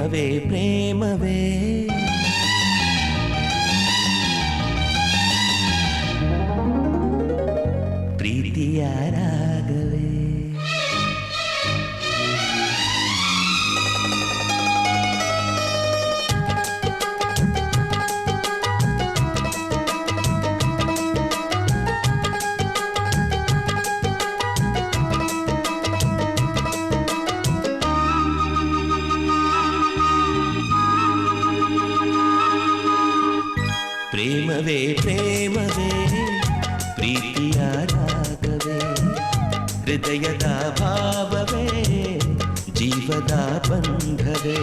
ಪ್ರೇಮವೇ ಪ್ರೇಮವೇ ಪ್ರೀತಿಯ ರಾಗವೇ ಪ್ರೇಮವೇ ಪ್ರೇಮವೇ ಪ್ರೀತಿಯ ರಾಗವೇ ಹೃದಯದ ಭಾವವೇ ಜೀವದ ಬಂಧವೇ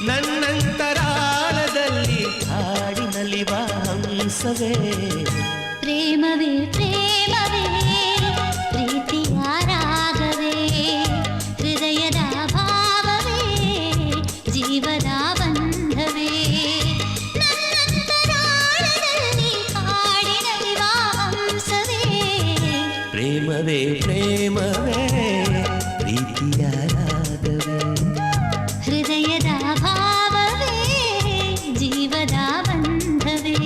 ನನ್ನಂತರಾಳದಲ್ಲಿ ಹಾಡಿನಲಿವ ಹಂಸವೇ ಪ್ರೇಮವೇ ಪ್ರೇಮವೇ ಪ್ರೀತಿಯ ರಾಗವೇ ಹೃದಯದ ಭಾವವೇ ಜೀವದ ಬಂಧವೇ ಪ್ರೇಮವೇ ಪ್ರೇಮವೇ ಪ್ರೀತಿಯ ರಾಗವೇ ಹೃದಯದ ಭಾವವೇ ಜೀವದ ಬಂಧವೇ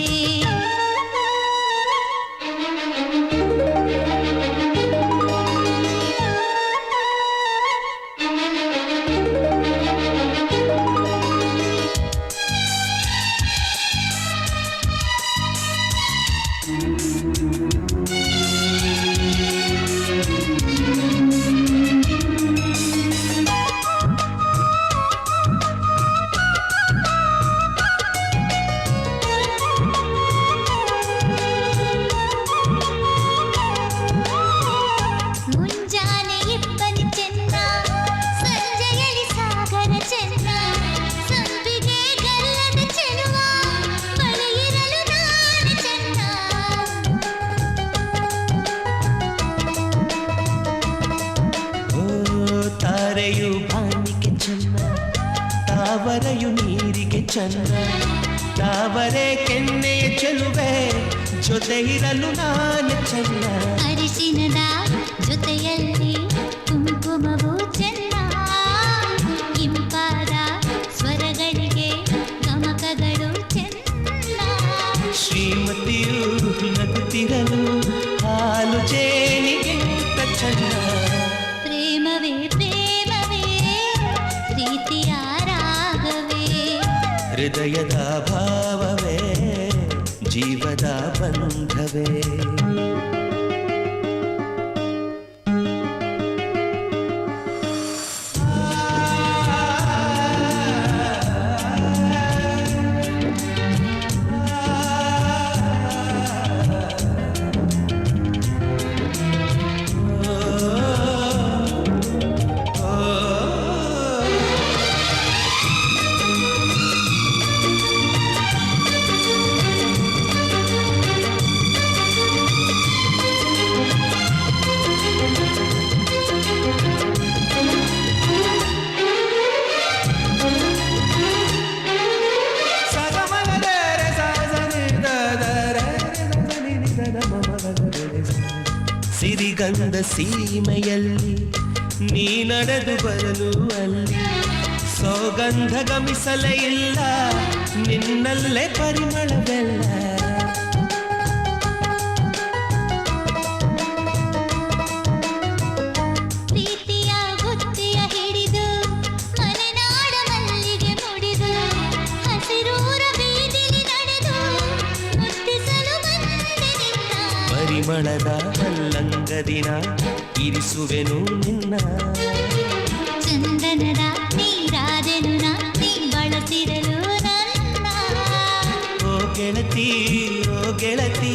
ತಾರೆಯು ಬಾನಿಗೆ ಚೆನ್ನ ತಾವರೆಯು ನೀರಿಗೆ ಚೆನ್ನ ತಾವರೆ ಕೆನ್ನೆಯ ಚೆಲುವೆ ಜೊತೆ ಇರಲು ನಾನು ಚೆನ್ನ ಅರಿಶಿನದ ಜೊತೆಯಲ್ಲಿ ಕುಂಕುಮವು ಚೆನ್ನ ಇಂಪಾದ ಸ್ವರಗಳಿಗೆ ಗಮಕಗಳು ಚೆನ್ನ ಶ್ರೀಮತಿಯು ನಗುತ್ತಿರಲು ಹಾಲು ಜೇನಿಗೆ ಚೆನ್ನ ಪ್ರೇಮವೇ ಪ್ರೇಮವೇ ಪ್ರೀತಿಯ ರಾಗವೇ ಹೃದಯದ ಭಾವವೇ ಜೀವದ ಬಂಧವೇ ಸಿರಿಗಂಧ ಸೀಮೆಯಲ್ಲಿ ನೀ ನಡೆದು ಬರಲು ಅಲ್ಲಿ ಸೌಗಂಧ ಗಮಿಸಲೇ ಇಲ್ಲ ನಿನ್ನಲ್ಲೇ ಪರಿಮಳವೆಲ್ಲ ಪ್ರೀತಿಯ ಬುತ್ತಿಯ ಹಿಡಿದು ಮಲೆನಾಡ ಮಲ್ಲಿಗೆ ಮುಡಿದು ಹಸಿರೂರ ಬೀದಿಲಿ ನಡೆದು ಮುತ್ತಿಸಲು ಬಂದೆ ನಿನ್ನ ಪರಿಮಳದ ಅಲ್ಲಂಗದಿನ ಇರಿಸುವೆನು ನಿನ್ನ ಚಂದನದ ನೀರಾದೆನು ನೀ ಬಳಸಿರಲು ನನ್ನ ಓ ಗೆಳತಿ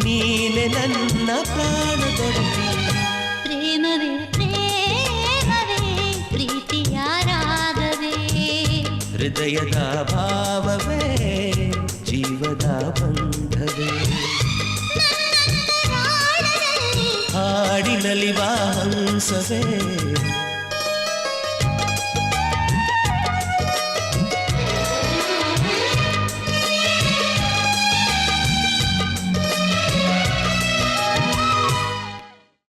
ನೀನೆ ನನ್ನ ಪ್ರಾಣದೊಡತಿ ಪ್ರೇಮವೇ ಪ್ರೇಮವೇ ಪ್ರೀತಿಯ ರಾಗವೇ ಹೃದಯದ ಭಾವವೇ ಜೀವದ ಬಂಧವೇ ಹಾಡಿನಲಿವ ಹಂಸವೇ